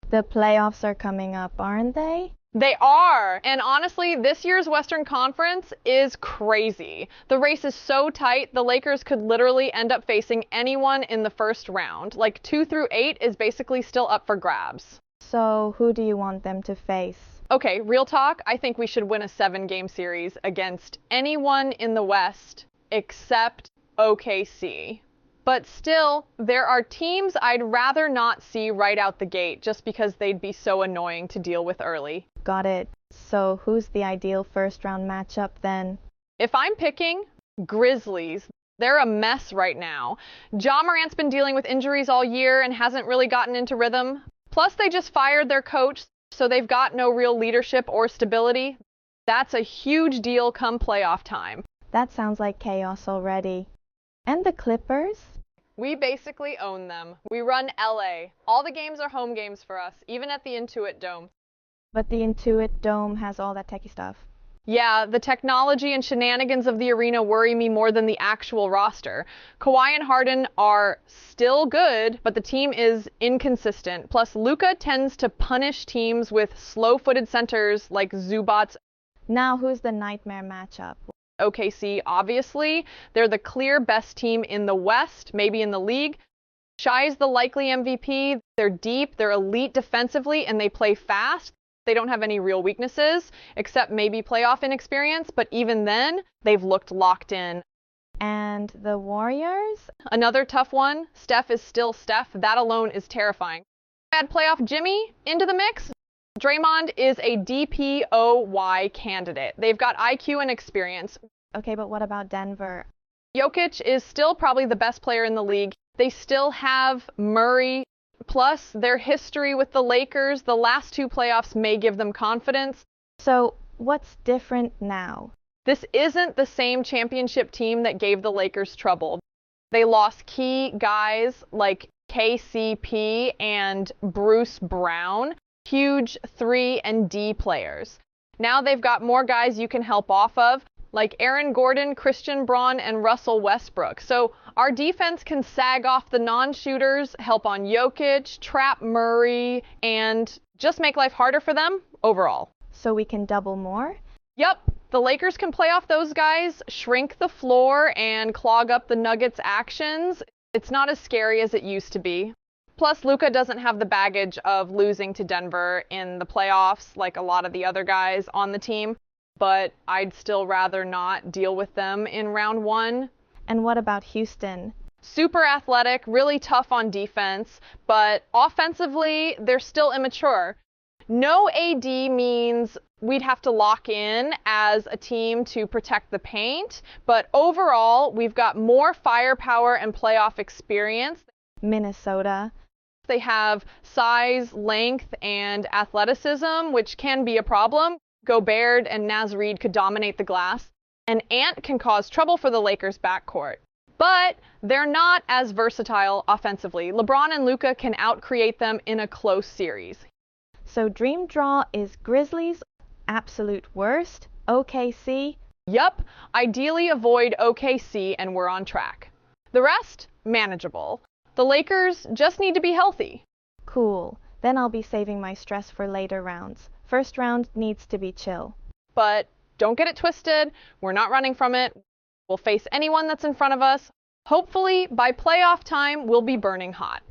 The playoffs are coming up, aren't they? They are. And honestly, this year's Western Conference is crazy. The race is so tight, the Lakers could literally end up facing anyone in the first round. Like 2 through 8 is basically still up for grabs. So who do you want them to face? Okay, real talk, I think we should win a 7-game series against anyone in the West except OKC. But still, there are teams I'd rather not see right out the gate just because they'd be so annoying to deal with early. Got it. So who's the ideal first round matchup then? If I'm picking, Grizzlies. They're a mess right now. Ja Morant's been dealing with injuries all year and hasn't really gotten into rhythm. Plus, they just fired their coach, so they've got no real leadership or stability. That's a huge deal come playoff time. That sounds like chaos already. And the Clippers? We basically own them. We run LA. All the games are home games for us, even at the Intuit Dome. But the Intuit Dome has all that techie stuff. Yeah, the technology and shenanigans of the arena worry me more than the actual roster. Kawhi and Harden are still good, but the team is inconsistent. Plus, Luka tends to punish teams with slow-footed centers like Zubats. Now who's the nightmare matchup? OKC, obviously. They're the clear best team in the West, maybe in the league. Shai's the likely MVP. They're deep, they're elite defensively, and they play fast. They don't have any real weaknesses, except maybe playoff inexperience, but even then, they've looked locked in. And the Warriors? Another tough one. Steph is still Steph. That alone is terrifying. Add playoff Jimmy into the mix. Draymond is a DPOY candidate. They've got IQ and experience. Okay, but what about Denver? Jokic is still probably the best player in the league. They still have Murray. Plus, their history with the Lakers, the last 2 playoffs may give them confidence. So, what's different now? This isn't the same championship team that gave the Lakers trouble. They lost key guys like KCP and Bruce Brown, huge 3 and D players. Now they've got more guys you can help off of, like Aaron Gordon, Christian Braun, and Russell Westbrook. So our defense can sag off the non-shooters, help on Jokic, trap Murray, and just make life harder for them overall. So we can double more? Yep, the Lakers can play off those guys, shrink the floor, and clog up the Nuggets' actions. It's not as scary as it used to be. Plus, Luka doesn't have the baggage of losing to Denver in the playoffs like a lot of the other guys on the team. But I'd still rather not deal with them in round 1. And what about Houston? Super athletic, really tough on defense, but offensively, they're still immature. No AD means we'd have to lock in as a team to protect the paint, but overall, we've got more firepower and playoff experience. Minnesota. They have size, length, and athleticism, which can be a problem. Gobert and Naz Reid could dominate the glass. And Ant can cause trouble for the Lakers' backcourt. But they're not as versatile offensively. LeBron and Luka can out-create them in a close series. So dream draw is Grizzlies, absolute worst, OKC. Yup, ideally avoid OKC and we're on track. The rest, manageable. The Lakers just need to be healthy. Cool. Then I'll be saving my stress for later rounds. First round needs to be chill. But don't get it twisted. We're not running from it. We'll face anyone that's in front of us. Hopefully, by playoff time, we'll be burning hot.